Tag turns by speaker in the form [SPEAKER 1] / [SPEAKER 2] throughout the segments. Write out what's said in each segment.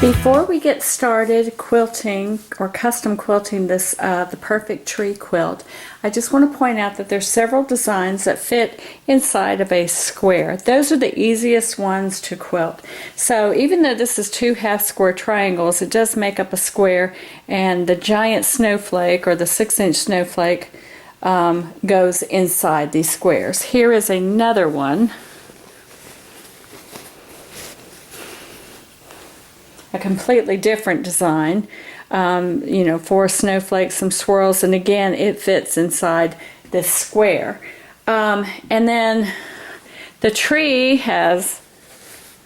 [SPEAKER 1] Before we get started quilting or custom quilting this the perfect tree quilt, I just want to point out that there's several designs that fit inside of a square. Those are the easiest ones to quilt. So even though this is two half square triangles, it does make up a square, and the giant snowflake or the 6-inch snowflake goes inside these squares. Here is another one. A completely different design, you know, 4 snowflakes, some swirls, and again it fits inside this square. And then the tree has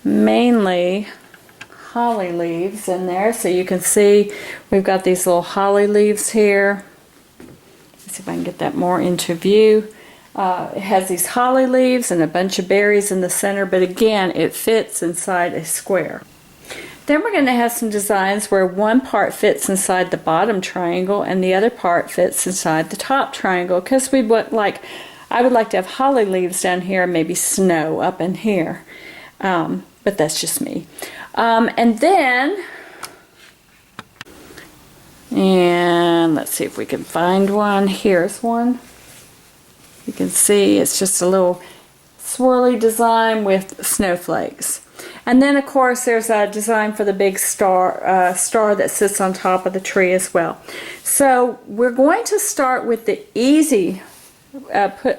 [SPEAKER 1] mainly holly leaves in there, so you can see we've got these little holly leaves here. Let's see if I can get that more into view. It has these holly leaves and a bunch of berries in the center, but again it fits inside a square. Then we're going to have some designs where one part fits inside the bottom triangle and the other part fits inside the top triangle, because I would like to have holly leaves down here and maybe snow up in here. But that's just me. And let's see if we can find one. Here's one. You can see it's just a little swirly design with snowflakes. And then of course there's a design for the big star that sits on top of the tree as well. So we're going to start with the easy,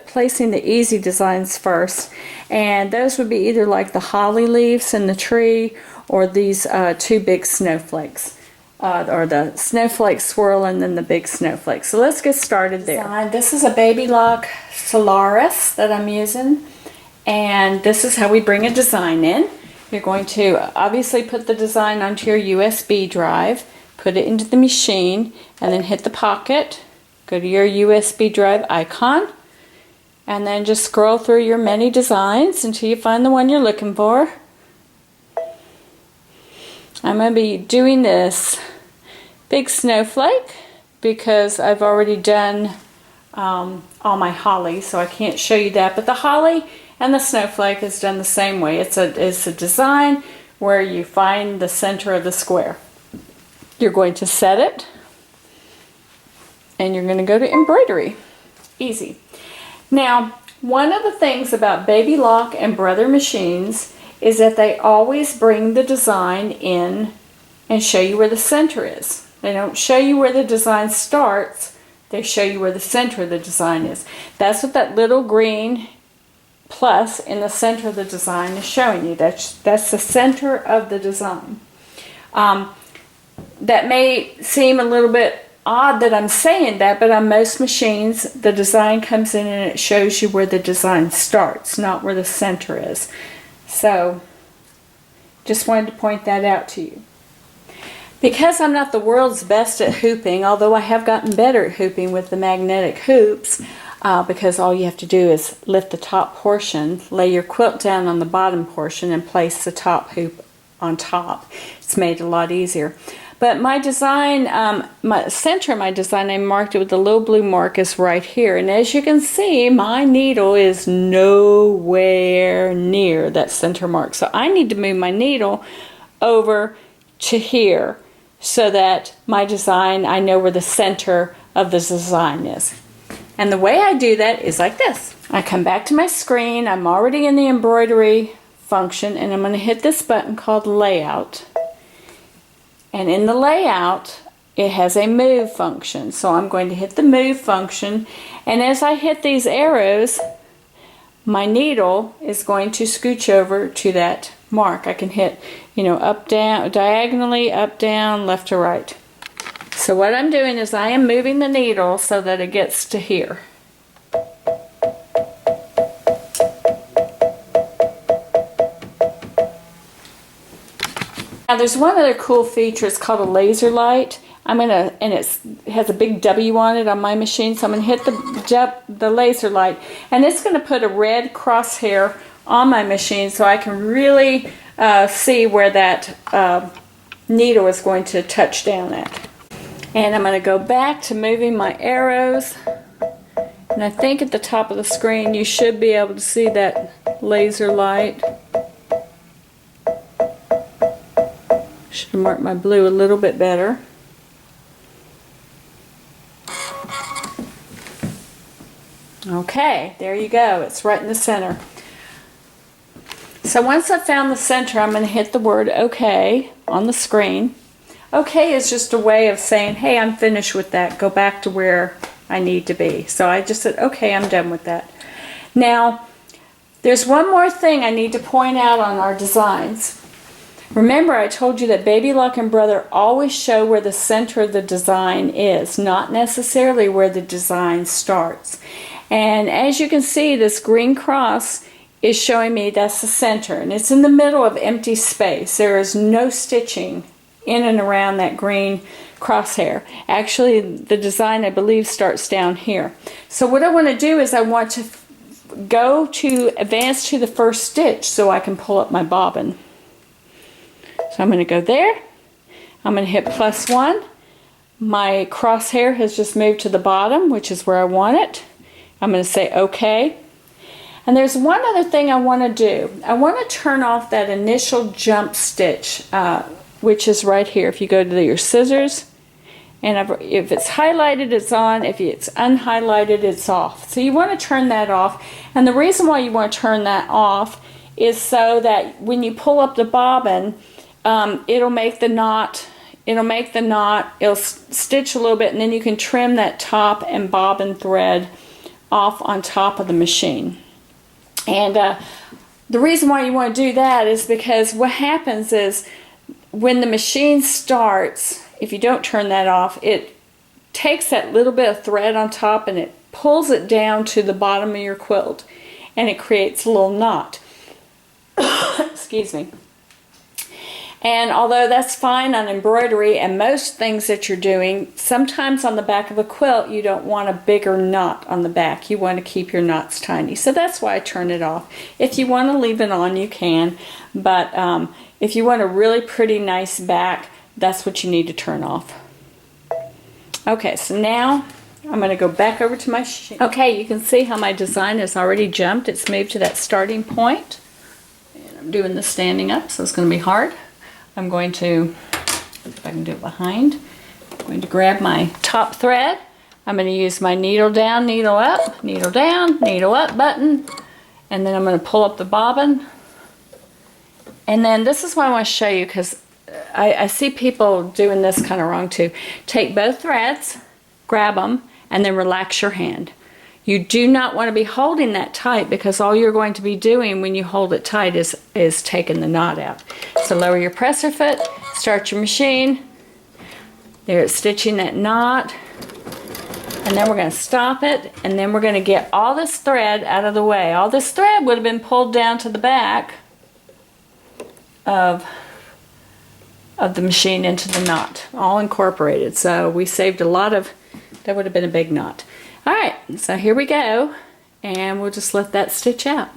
[SPEAKER 1] placing the easy designs first, and those would be either like the holly leaves in the tree or these 2 big snowflakes. Or the snowflake swirl and then the big snowflake. So let's get started there. This is a BabyLock Solaris that I'm using, and this is how we bring a design in. You're going to obviously put the design onto your USB drive, put it into the machine, and then hit the pocket, go to your USB drive icon, and then just scroll through your many designs until you find the one you're looking for. I'm going to be doing this big snowflake because I've already done all my holly, so I can't show you that, but the holly and the snowflake is done the same way. It's a design where you find the center of the square. You're going to set it, and you're going to go to embroidery. Easy. Now, one of the things about BabyLock and Brother machines is that they always bring the design in and show you where the center is. They don't show you where the design starts, they show you where the center of the design is. That's what that little green plus in the center of the design is showing you. That's the center of the design. That may seem a little bit odd that I'm saying that, but on most machines the design comes in and it shows you where the design starts, not where the center is. So just wanted to point that out to you. Because I'm not the world's best at hooping, although I have gotten better at hooping with the magnetic hoops, because all you have to do is lift the top portion, lay your quilt down on the bottom portion, and place the top hoop on top. It's made a lot easier. But my design, my center of my design, I marked it with the little blue mark, is right here. And as you can see, my needle is nowhere near that center mark. So I need to move my needle over to here so that my design, I know where the center of the design is. And the way I do that is like this. I come back to my screen, I'm already in the embroidery function, and I'm going to hit this button called Layout. And in the layout, it has a move function. So I'm going to hit the move function, and as I hit these arrows, my needle is going to scooch over to that mark. I can hit, you know, up, down, diagonally, up, down, left to right. So what I'm doing is I am moving the needle so that it gets to here. Now there's one other cool feature. It's called a laser light. And it has a big W on it on my machine, so I'm going to hit the laser light, and it's going to put a red crosshair on my machine so I can really see where that needle is going to touch down at. And I'm going to go back to moving my arrows, and I think at the top of the screen you should be able to see that laser light Should have marked my blue a little bit better. Okay, there you go. It's right in the center. So once I've found the center, I'm going to hit the word OK on the screen. OK is just a way of saying, hey, I'm finished with that. Go back to where I need to be. So I just said, OK, I'm done with that. Now, there's one more thing I need to point out on our designs. Remember, I told you that BabyLock and Brother always show where the center of the design is, not necessarily where the design starts. And as you can see, this green cross is showing me that's the center, and it's in the middle of empty space. There is no stitching in and around that green crosshair. Actually, the design, I believe, starts down here. So what I want to do is I want to go to advance to the first stitch so I can pull up my bobbin. So I'm going to go there. I'm going to hit +1. My crosshair has just moved to the bottom, which is where I want it. I'm going to say OK. And there's one other thing I want to do. I want to turn off that initial jump stitch, which is right here. If you go to your scissors, and if it's highlighted, it's on. If it's unhighlighted, it's off. So you want to turn that off. And the reason why you want to turn that off is so that when you pull up the bobbin, it'll make the knot. It'll stitch a little bit, and then you can trim that top and bobbin thread off on top of the machine. And the reason why you want to do that is because what happens is when the machine starts, if you don't turn that off, it takes that little bit of thread on top and it pulls it down to the bottom of your quilt, and it creates a little knot. Excuse me. And although that's fine on embroidery and most things that you're doing, sometimes on the back of a quilt you don't want a bigger knot on the back. You want to keep your knots tiny. So that's why I turn it off. If you want to leave it on, you can. But if you want a really pretty nice back, that's what you need to turn off. Okay, so now I'm going to go back over to my machine. Okay, you can see how my design has already jumped. It's moved to that starting point. And I'm doing the standing up, so it's going to be hard. I'm going to, if I can do it behind, I'm going to grab my top thread. I'm going to use my needle down, needle up, needle down, needle up button, and then I'm going to pull up the bobbin. And then this is what I want to show you, because I see people doing this kind of wrong too. Take both threads, grab them, and then relax your hand. You do not want to be holding that tight, because all you're going to be doing when you hold it tight is taking the knot out. So lower your presser foot, start your machine. There it's stitching that knot. And then we're going to stop it, and then we're going to get all this thread out of the way. All this thread would have been pulled down to the back of the machine into the knot, all incorporated. So we saved a lot of, that would have been a big knot. Alright, so here we go, and we'll just let that stitch out.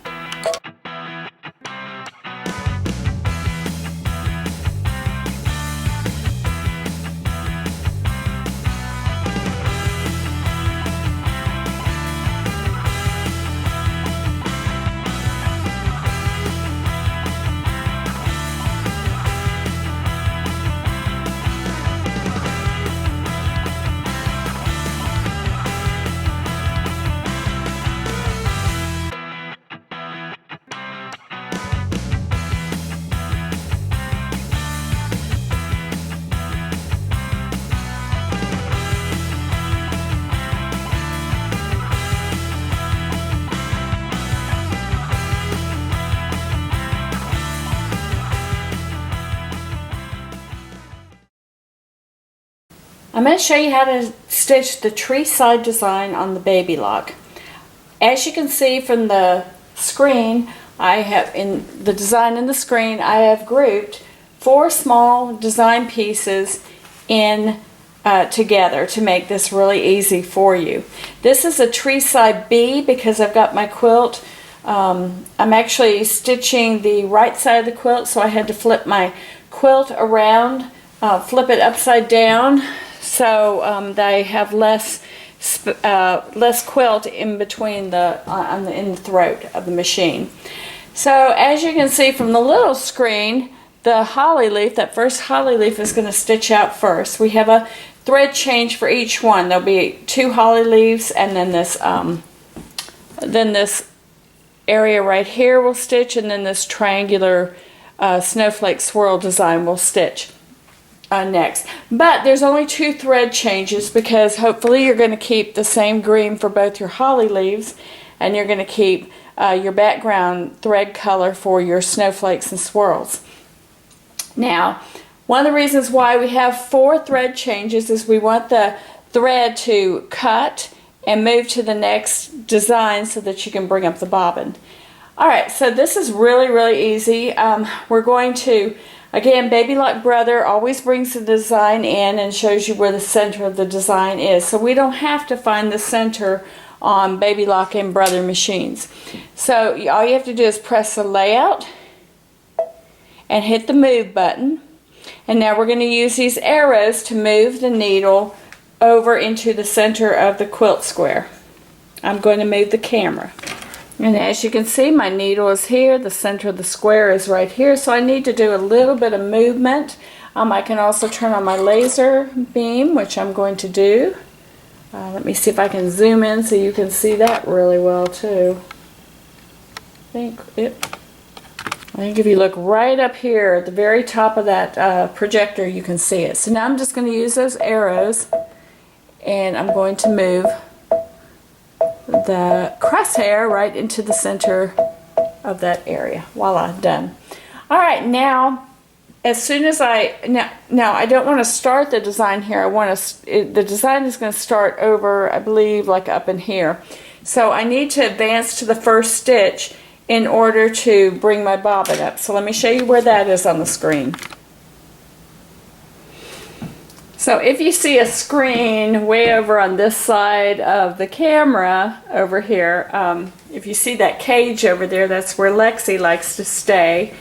[SPEAKER 1] I'm going to show you how to stitch the tree side design on the BabyLock. As you can see from the screen, I have in the design in the screen, I have grouped 4 small design pieces in together to make this really easy for you. This is a tree side B because I've got my quilt. I'm actually stitching the right side of the quilt, so I had to flip my quilt around, flip it upside down, so that I have less quilt in between in the throat of the machine. So as you can see from the little screen, the holly leaf, that first holly leaf is going to stitch out first. We have a thread change for each one. There'll be 2 holly leaves, and then this area right here will stitch, and then this triangular snowflake swirl design will stitch next. But there's only 2 thread changes, because hopefully you're going to keep the same green for both your holly leaves, and you're going to keep your background thread color for your snowflakes and swirls. Now, one of the reasons why we have 4 thread changes is we want the thread to cut and move to the next design so that you can bring up the bobbin. Alright, so this is really, really easy. We're going to, again, BabyLock Brother always brings the design in and shows you where the center of the design is. So we don't have to find the center on BabyLock and Brother machines. So all you have to do is press the layout and hit the move button. And now we're going to use these arrows to move the needle over into the center of the quilt square. I'm going to move the camera. And as you can see, my needle is here, the center of the square is right here, so I need to do a little bit of movement. I can also turn on my laser beam, which I'm going to do. Let me see if I can zoom in so you can see that really well too. I think if you look right up here at the very top of that projector, you can see it. So now I'm just going to use those arrows, and I'm going to move the crosshair right into the center of that area. Voila, done. Alright, now as soon as now I don't want to start the design here. The design is going to start over, I believe, like up in here. So I need to advance to the first stitch in order to bring my bobbin up. So let me show you where that is on the screen. So if you see a screen way over on this side of the camera over here, if you see that cage over there, that's where Lexi likes to stay.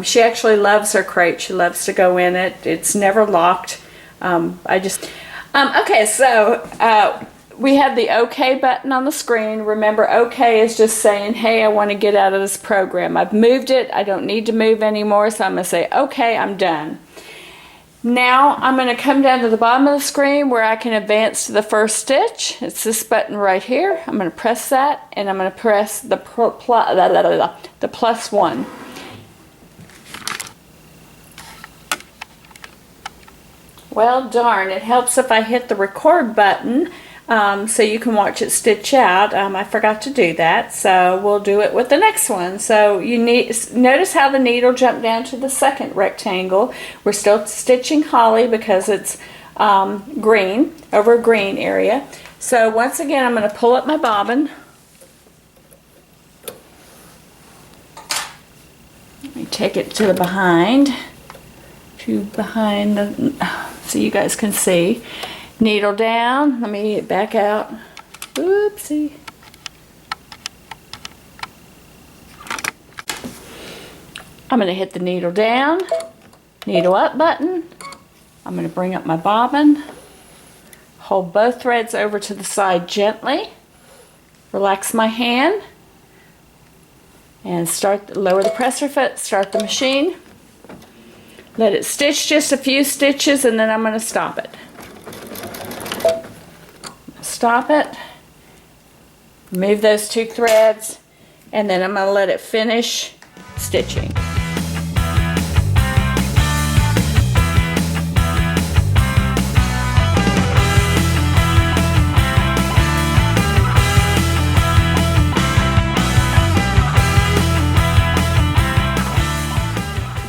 [SPEAKER 1] She actually loves her crate. She loves to go in it. It's never locked. Okay, so we have the OK button on the screen. Remember, OK is just saying, hey, I want to get out of this program. I've moved it. I don't need to move anymore, so I'm going to say, OK, I'm done. Now I'm going to come down to the bottom of the screen where I can advance to the first stitch. It's this button right here. I'm going to press that, and I'm going to press the +1. Well, darn, it helps if I hit the record button so you can watch it stitch out. I forgot to do that, so we'll do it with the next one. So you notice how the needle jumped down to the second rectangle. We're still stitching holly because it's green, over a green area. So once again, I'm going to pull up my bobbin. Let me take it to the behind. So you guys can see. Needle down. Let me back out. Oopsie. I'm going to hit the needle down, needle up button. I'm going to bring up my bobbin. Hold both threads over to the side gently. Relax my hand. And lower the presser foot, start the machine. Let it stitch just a few stitches, and then I'm going to stop it. Stop it. Move those 2 threads, and then I'm going to let it finish stitching.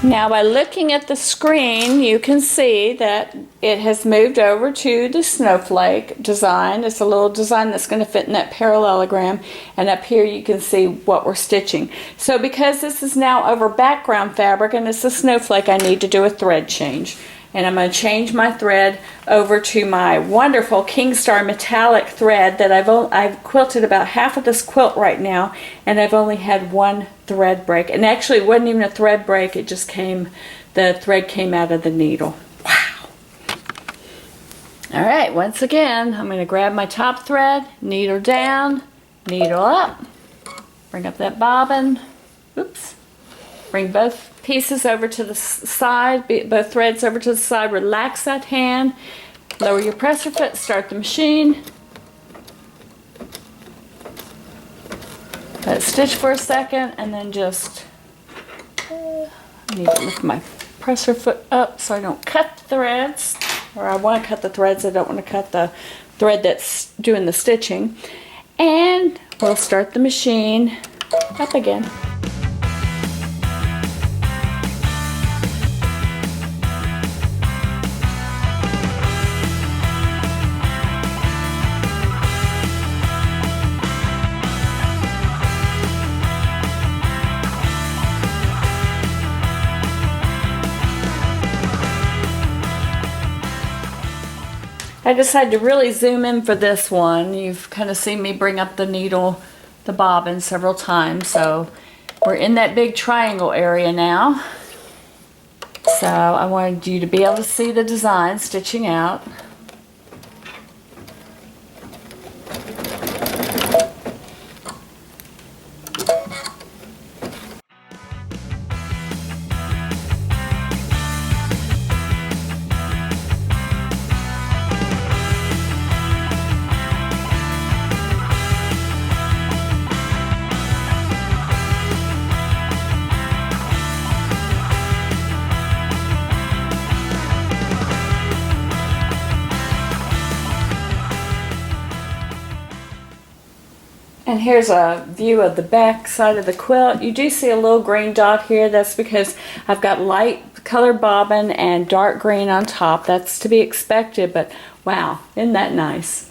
[SPEAKER 1] Now by looking at the screen, you can see that it has moved over to the snowflake design. It's a little design that's going to fit in that parallelogram, and up here you can see what we're stitching. So because this is now over background fabric and it's a snowflake, I need to do a thread change. And I'm going to change my thread over to my wonderful King Star metallic thread that I've quilted about half of this quilt right now, and I've only had 1 thread break. And actually it wasn't even a thread break, it just the thread came out of the needle. Wow! Alright, once again, I'm going to grab my top thread, needle down, needle up, bring up that bobbin, oops, Bring both pieces over to the side, both threads over to the side, relax that hand, lower your presser foot, start the machine. Let it stitch for a second, and then just, I need to lift my presser foot up so I don't cut the threads, or I want to cut the threads, I don't want to cut the thread that's doing the stitching. And we'll start the machine up again. I decided to really zoom in for this one. You've kind of seen me bring up the needle, the bobbin several times. So we're in that big triangle area now. So I wanted you to be able to see the design stitching out. And here's a view of the back side of the quilt. You do see a little green dot here. That's because I've got light colored bobbin and dark green on top. That's to be expected, but wow, isn't that nice?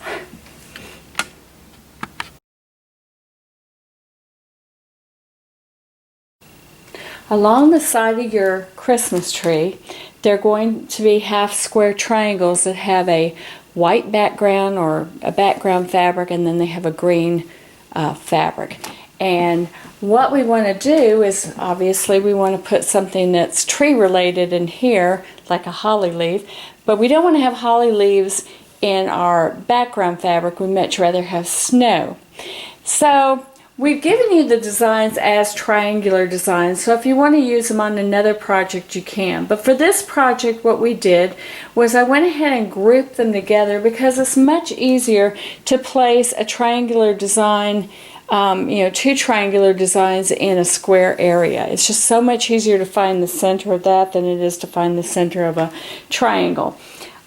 [SPEAKER 1] Along the side of your Christmas tree, they're going to be half square triangles that have a white background or a background fabric, and then they have a green fabric. And what we want to do is, obviously we want to put something that's tree related in here, like a holly leaf, but we don't want to have holly leaves in our background fabric. We'd much rather have snow. So we've given you the designs as triangular designs, so if you want to use them on another project you can. But for this project, what we did was I went ahead and grouped them together because it's much easier to place a triangular design, two triangular designs in a square area. It's just so much easier to find the center of that than it is to find the center of a triangle.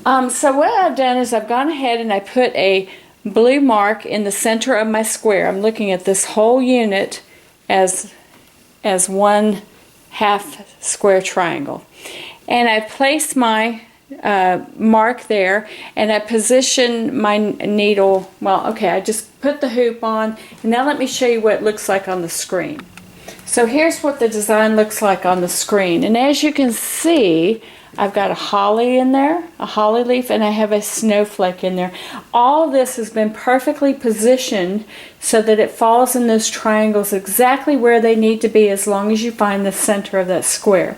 [SPEAKER 1] So what I've done is I've gone ahead and I put a blue mark in the center of my square. I'm looking at this whole unit as one half square triangle. And I place my mark there, and I position my needle, I just put the hoop on, and now let me show you what it looks like on the screen. So here's what the design looks like on the screen, and as you can see, I've got a holly in there, a holly leaf, and I have a snowflake in there. All this has been perfectly positioned so that it falls in those triangles exactly where they need to be, as long as you find the center of that square.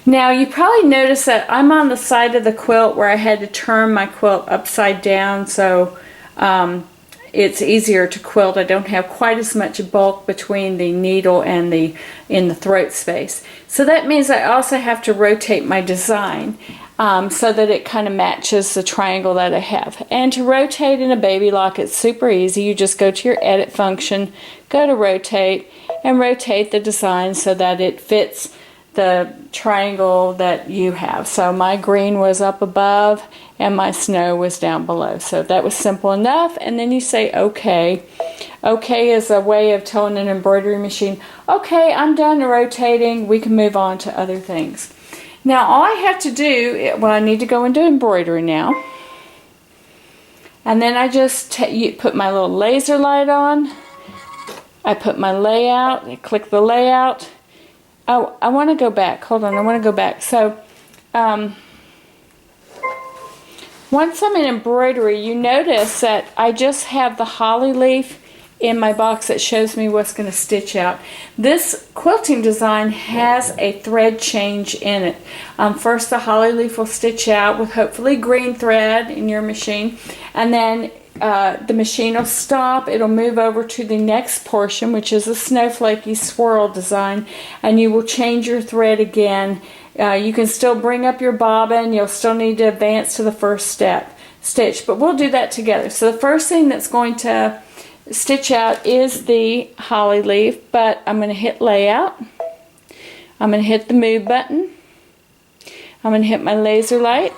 [SPEAKER 1] Now you probably noticed that I'm on the side of the quilt where I had to turn my quilt upside down, so it's easier to quilt. I don't have quite as much bulk between the needle and in the throat space. So that means I also have to rotate my design so that it kind of matches the triangle that I have. And to rotate in a BabyLock, it's super easy. You just go to your edit function, go to rotate, and rotate the design so that it fits the triangle that you have. So my green was up above and my snow was down below. So that was simple enough. And then you say OK. OK is a way of telling an embroidery machine, OK, I'm done rotating. We can move on to other things. Now all I have to do, I need to go into embroidery now. And then I just put my little laser light on. I put my layout, I click the layout. Oh, I want to go back. Hold on, I want to go back. So, once I'm in embroidery, you notice that I just have the holly leaf in my box that shows me what's going to stitch out. This quilting design has a thread change in it. First, the holly leaf will stitch out with hopefully green thread in your machine, and then the machine will stop. It'll move over to the next portion, which is a snowflakey swirl design, and you will change your thread again. You can still bring up your bobbin. You'll still need to advance to the first stitch, but we'll do that together. So the first thing that's going to stitch out is the holly leaf, but I'm going to hit layout. I'm going to hit the move button. I'm going to hit my laser light,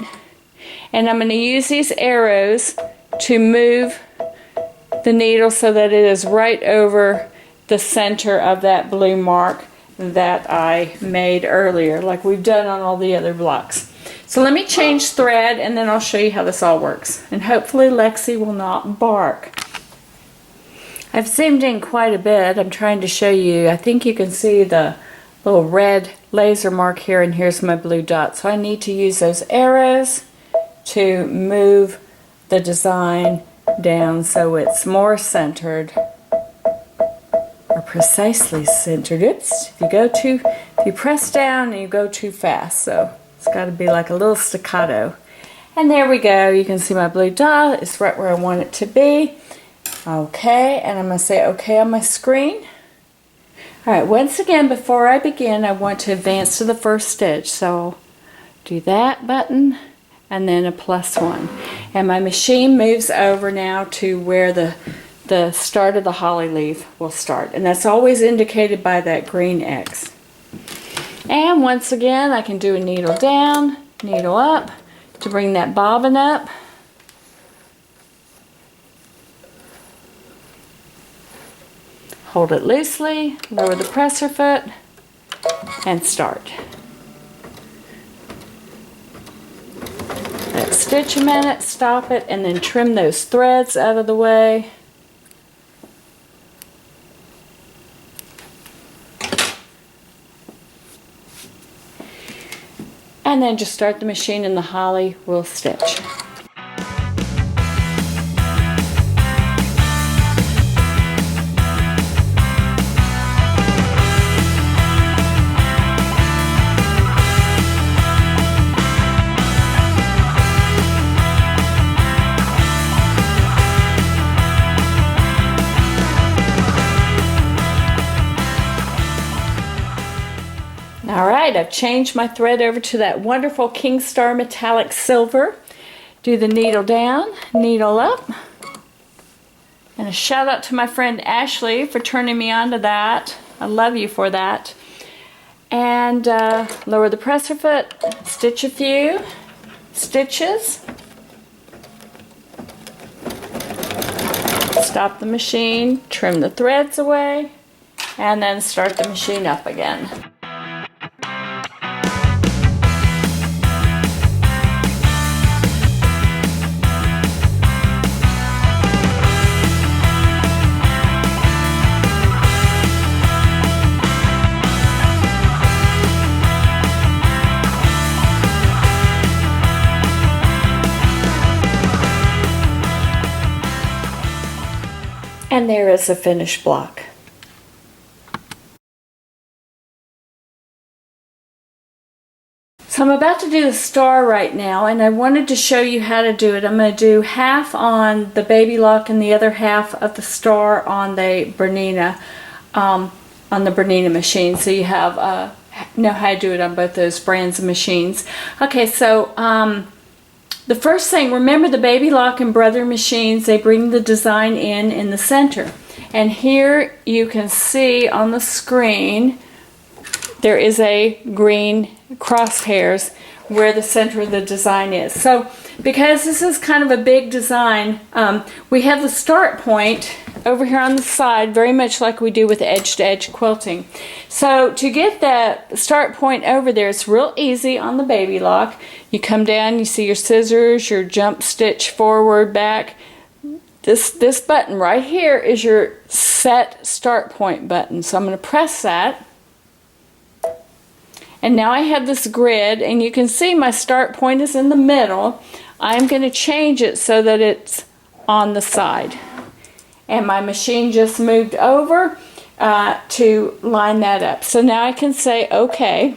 [SPEAKER 1] and I'm going to use these arrows to move the needle so that it is right over the center of that blue mark that I made earlier, like we've done on all the other blocks. So let me change thread, and then I'll show you how this all works. And hopefully Lexi will not bark. I've zoomed in quite a bit. I'm trying to show you. I think you can see the little red laser mark here, and here's my blue dot. So I need to use those arrows to move the design down so it's more centered, or precisely centered. Oops, if you press down and you go too fast, so it's got to be like a little staccato. And there we go. You can see my blue dot. It's right where I want it to be. Okay, and I'm going to say okay on my screen. Alright, once again, before I begin, I want to advance to the first stitch. So do that button and then a +1. And my machine moves over now to where the start of the holly leaf will start. And that's always indicated by that green X. And once again, I can do a needle down, needle up to bring that bobbin up. Hold it loosely, lower the presser foot, and start. Let's stitch a minute, stop it, and then trim those threads out of the way. And then just start the machine and the holly will stitch. Alright, I've changed my thread over to that wonderful King Star metallic silver. Do the needle down, needle up. And a shout out to my friend Ashley for turning me on to that. I love you for that. And lower the presser foot, stitch a few stitches. Stop the machine, trim the threads away, and then start the machine up again. And there is a finished block. So I'm about to do the star right now, and I wanted to show you how to do it. I'm going to do half on the BabyLock and the other half of the star on the Bernina, machine. So you have know how to do it on both those brands of machines. Okay, so the first thing, remember the BabyLock and Brother machines, they bring the design in the center. And here you can see on the screen there is a green crosshairs where the center of the design is. So because this is kind of a big design, we have the start point over here on the side, very much like we do with edge-to-edge quilting. So to get that start point over there, it's real easy on the BabyLock. You come down, you see your scissors, your jump stitch forward, back. This button right here is your set start point button. So I'm going to press that. And now I have this grid, and you can see my start point is in the middle. I'm going to change it so that it's on the side. And my machine just moved over to line that up. So now I can say OK.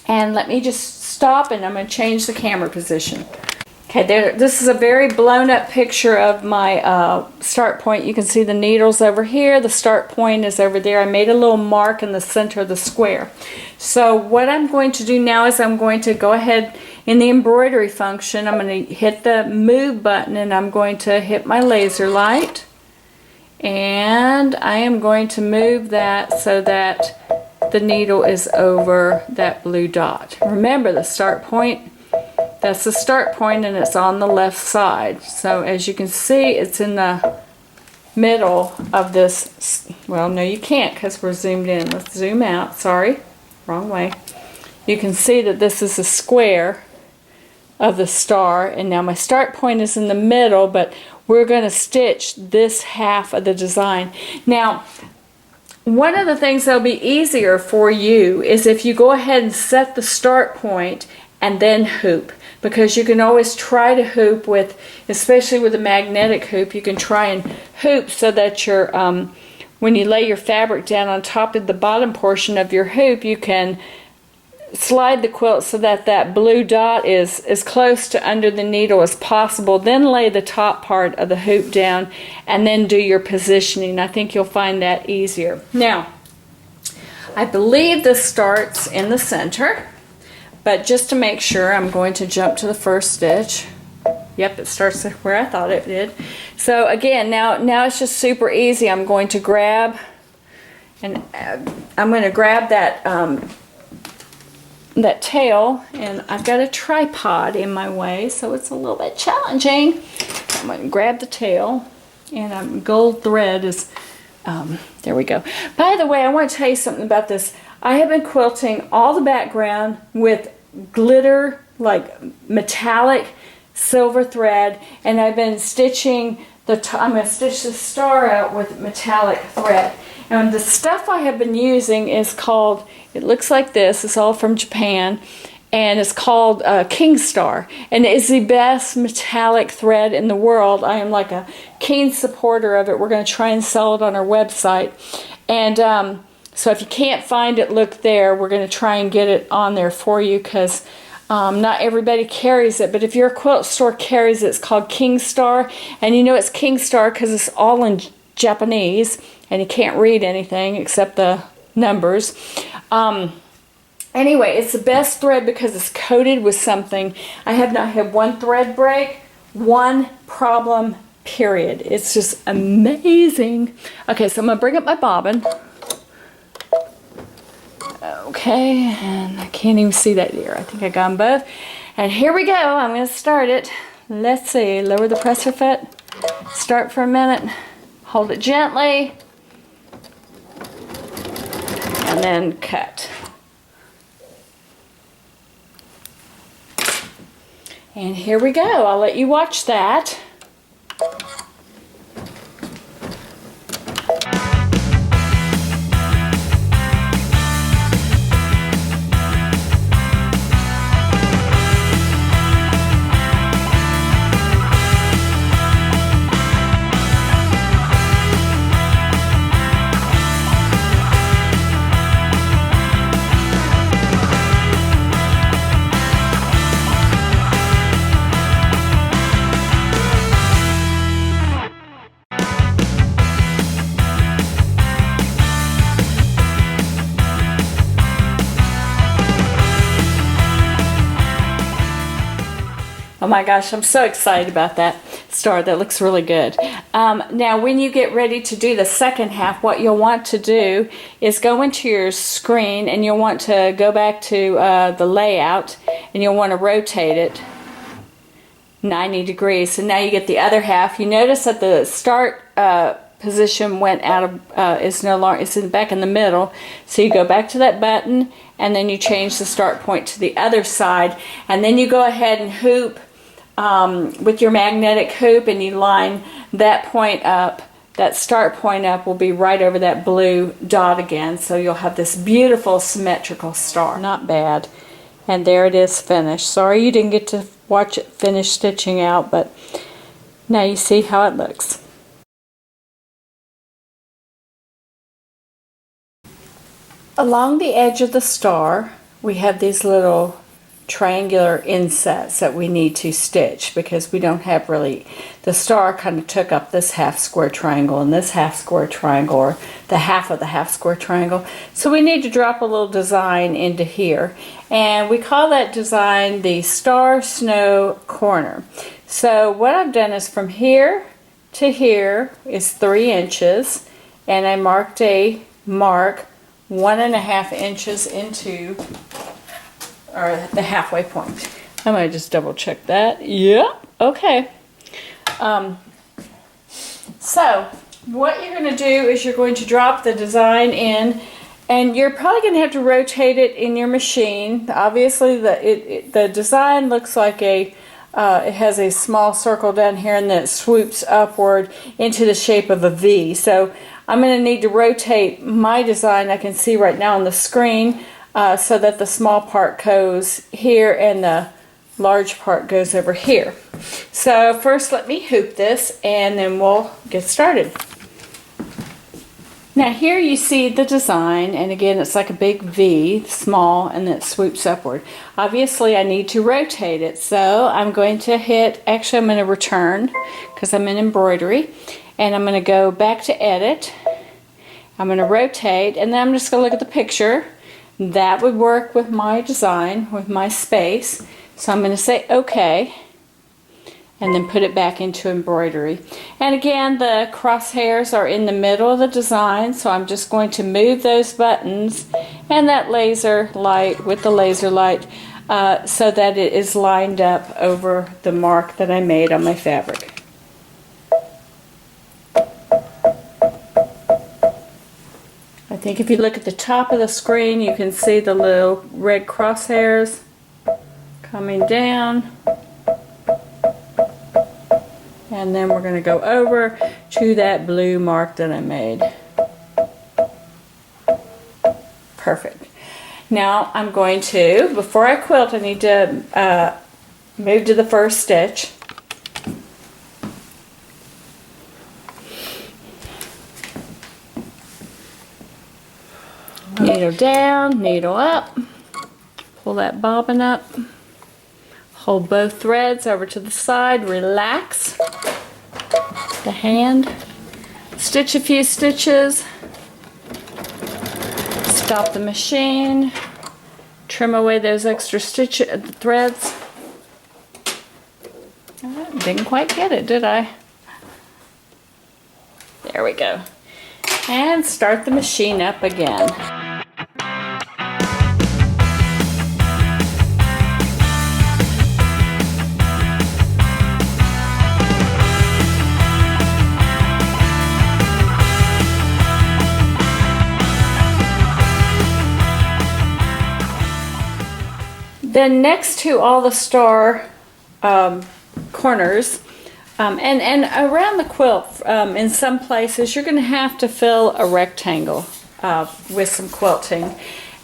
[SPEAKER 1] And let me just stop, and I'm going to change the camera position. Okay. Okay, this is a very blown up picture of my start point. You can see the needles over here. The start point is over there. I made a little mark in the center of the square. So what I'm going to do now is I'm going to go ahead in the embroidery function. I'm going to hit the move button and I'm going to hit my laser light. And I am going to move that so that the needle is over that blue dot. Remember the start point. That's the start point and it's on the left side. So as you can see, it's in the middle of this. Well, no, you can't because we're zoomed in. Let's zoom out. Sorry, wrong way. You can see that this is a square of the star, and now my start point is in the middle, but we're going to stitch this half of the design. Now, one of the things that'll be easier for you is if you go ahead and set the start point and then hoop, because you can always try to hoop with, especially with a magnetic hoop, you can try and hoop so that your when you lay your fabric down on top of the bottom portion of your hoop, you can slide the quilt so that that blue dot is as close to under the needle as possible. Then lay the top part of the hoop down and then do your positioning. I think you'll find that easier. Now, I believe this starts in the center. But just to make sure, I'm going to jump to the first stitch. Yep, it starts where I thought it did. So again, now it's just super easy. I'm going to grab, and I'm going to grab that that tail, and I've got a tripod in my way, so it's a little bit challenging. I'm going to grab the tail, and gold thread is, there we go. By the way, I want to tell you something about this. I have been quilting all the background with glitter, like metallic silver thread, and I've been stitching I'm going to stitch the star out with metallic thread. And the stuff I have been using is called, it looks like this, it's all from Japan, and it's called King Star, and it is the best metallic thread in the world. I am like a keen supporter of it. We're going to try and sell it on our website, and so if you can't find it, look there. We're going to try and get it on there for you because not everybody carries it. But if your quilt store carries it, it's called King Star. And you know it's King Star because it's all in Japanese and you can't read anything except the numbers. Anyway, it's the best thread because it's coated with something. I have not had one thread break, one problem, period. It's just amazing. Okay, so I'm going to bring up my bobbin. Okay, and I can't even see that ear. I think I got them both. And here we go. I'm going to start it. Let's see. Lower the presser foot. Start for a minute. Hold it gently. And then cut. And here we go. I'll let you watch that. Oh my gosh, I'm so excited about that star. That looks really good. Now when you get ready to do the second half, what you'll want to do is go into your screen and you'll want to go back to the layout and you'll want to rotate it 90 degrees. So now you get the other half. You notice that the start position went out of, is no longer, it's back in the middle. So you go back to that button and then you change the start point to the other side, and then you go ahead and hoop with your magnetic hoop, and you line that point up. That start point up will be right over that blue dot again, so you'll have this beautiful symmetrical star. Not bad. And there it is finished. Sorry you didn't get to watch it finish stitching out, but now you see how it looks. Along the edge of the star, we have these little triangular insets that we need to stitch, because we don't have really, the star kind of took up this half square triangle and this half square triangle, or the half of the half square triangle. So we need to drop a little design into here, and we call that design the Star Snow Corner. So what I've done is from here to here is 3 inches, and I marked a mark 1.5 inches into, or the halfway point. I might just double check that. Yeah, okay. So what you're going to do is you're going to drop the design in, and you're probably going to have to rotate it in your machine. Obviously the design looks like a it has a small circle down here, and then it swoops upward into the shape of a V. So I'm going to need to rotate my design, I can see right now on the screen, so that the small part goes here and the large part goes over here. So first let me hoop this, and then we'll get started. Now here you see the design, and again it's like a big V, small, and then it swoops upward. Obviously I need to rotate it, so I'm going to hit, actually I'm going to return because I'm in embroidery, and I'm going to go back to edit. I'm going to rotate, and then I'm just going to look at the picture. That would work with my design, with my space. So I'm going to say OK, and then put it back into embroidery. And again, the crosshairs are in the middle of the design, so I'm just going to move those buttons and that laser light with the laser light so that it is lined up over the mark that I made on my fabric. I think if you look at the top of the screen, you can see the little red crosshairs coming down. And then we're going to go over to that blue mark that I made. Perfect. Now I'm going to, before I quilt, I need to move to the first stitch. Needle down, needle up, pull that bobbin up, hold both threads over to the side, relax the hand, stitch a few stitches, stop the machine, trim away those extra threads. Didn't quite get it, did I? There we go. And start the machine up again. Then next to all the star corners, and around the quilt, in some places you're going to have to fill a rectangle with some quilting,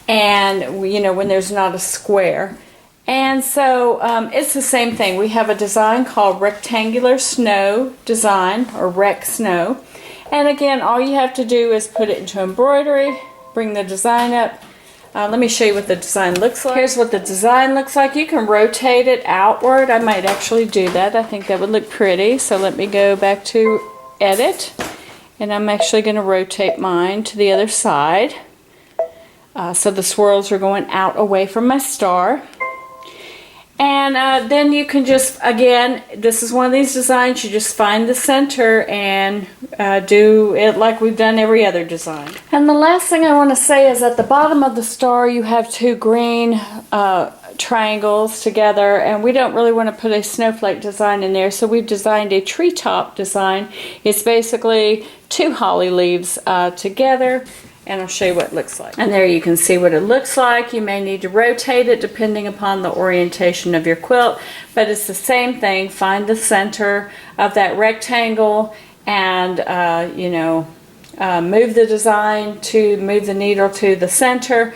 [SPEAKER 1] and you know, when there's not a square. And so it's the same thing. We have a design called Rectangular Snow Design, or Rec Snow, and again all you have to do is put it into embroidery, bring the design up. Let me show you what the design looks like. Here's what the design looks like. You can rotate it outward. I might actually do that. I think that would look pretty. So let me go back to edit, and I'm actually going to rotate mine to the other side. So the swirls are going out away from my star. And then you can just, again, this is one of these designs, you just find the center and do it like we've done every other design. And the last thing I want to say is at the bottom of the star you have 2 green triangles together, and we don't really want to put a snowflake design in there, so we've designed a treetop design. It's basically 2 holly leaves together. And I'll show you what it looks like. And there you can see what it looks like. You may need to rotate it depending upon the orientation of your quilt, but it's the same thing. Find the center of that rectangle and you know, move the design to move the needle to the center,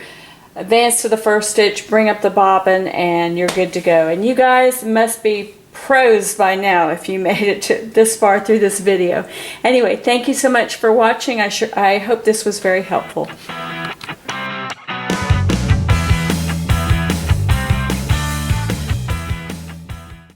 [SPEAKER 1] advance to the first stitch, bring up the bobbin, and you're good to go. And you guys must be pros by now if you made it to this far through this video. Anyway, thank you so much for watching. I hope this was very helpful.